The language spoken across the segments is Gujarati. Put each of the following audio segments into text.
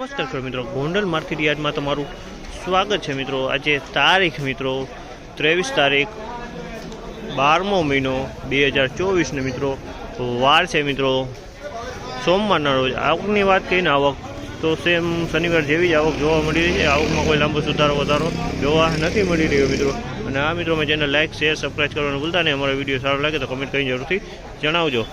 નમસ્કાર ખેડૂત મિત્રો, ગોંડલ માર્કેટ યાર્ડમાં તમારું સ્વાગત છે મિત્રો। આજે તારીખ મિત્રો 23 તારીખ 12મો મહિનો 2024 ને મિત્રો વાર છે મિત્રો સોમવારના રોજ। આવકની વાત કરીને આવક તો સેમ શનિવાર જેવી જ આવક જોવા મળી રહી છે। આવકમાં કોઈ લાંબો સુધારો વધારો જોવા નથી મળી રહ્યો મિત્રો। અને આ મિત્રો મેં ચેનલ લાઇક શેર સબસ્ક્રાઈબ કરવાનું ભૂલતા નહીં। અમારો વિડીયો સારો લાગે તો કમેન્ટ કરીને જરૂરથી જણાવજો।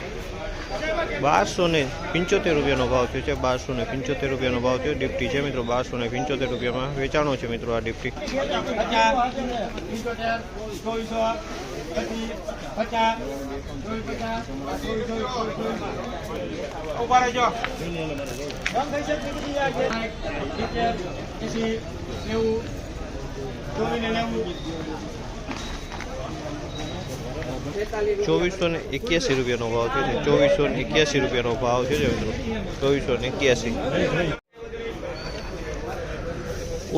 1275 રૂપિયાનો ભાવ થયો છે। 1275 રૂપિયાનો ભાવ થયો। ડિપ્ટી છે મિત્રો 1275 રૂપિયામાં વેચાણો છે મિત્રો આ ડિપ્ટી। ₹2481 રૂપિયાનો ભાવ છે। ₹2481 રૂપિયાનો ભાવ છે મિત્રો 2481।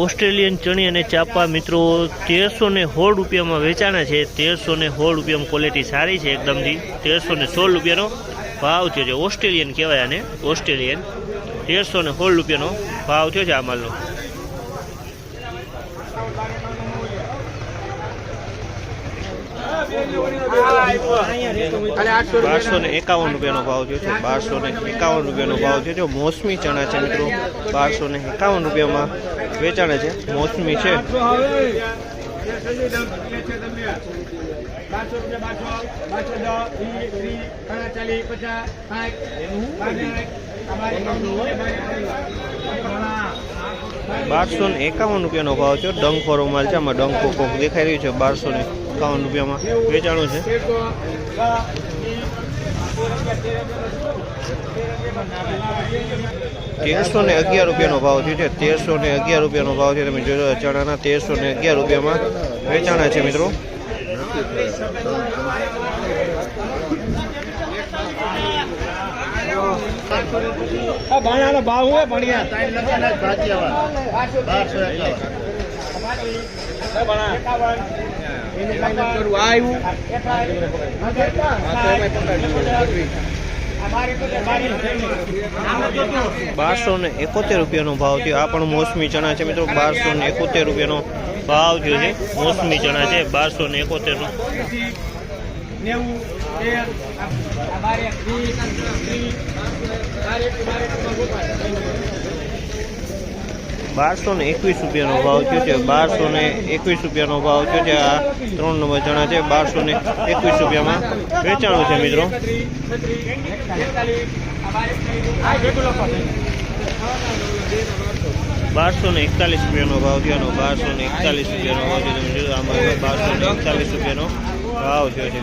ઓસ્ટ્રેલિયન ચણી અને ચાપા મિત્રો 1316 રૂપિયામાં વેચાણા છે। 1316 રૂપિયામાં ક્વોલિટી સારી છે એકદમથી। 1316 રૂપિયાનો ભાવ થયો છે। ઓસ્ટ્રેલિયન કહેવાય આને, ઓસ્ટ્રેલિયન। 1316 રૂપિયાનો ભાવ થયો છે આ માલનો। 1251 રૂપિયાનો ભાવ થયો છે। 1251 રૂપિયાનો ભાવ થયો છે। મોસમી ચણા છે મિત્રો 1251 રૂપિયામાં વેચાણે છે। મોસમી છે ₹1251 રૂપિયાનો ભાવ છે। ડંખવાળો માલ છે, આમાં ડંખો કોક દેખાઈ રહ્યું છે। 1251 રૂપિયામાં વેચાણું છે। ₹1311 રૂપિયાનો ભાવ થયો છે। 1311 રૂપિયાનો ભાવ છે। તમે જોજો ચણાના 1311 રૂપિયામાં વેચાણા છે મિત્રો। ભાણાનો ભાવ હોય ભણ્યા ₹1271 રૂપિયાનો ભાવ થયો। આ પણ મોસમી ચણા છે મિત્રો। 1271 રૂપિયાનો ભાવ થયો છે। મોસમી ચણા છે 1271 ₹1221 રૂપિયાનો ભાવ થયો છે। 1221 રૂપિયાનો ભાવ થયો છે। આ 3 નંબર ચણા છે 1221 રૂપિયામાં વેચાણું છે મિત્રો। ₹1241 રૂપિયાનો ભાવ થયો। 1241 રૂપિયાનો ભાવ છે। તમે જોયું આમાં 1241 રૂપિયાનો ભાવ થયો છે।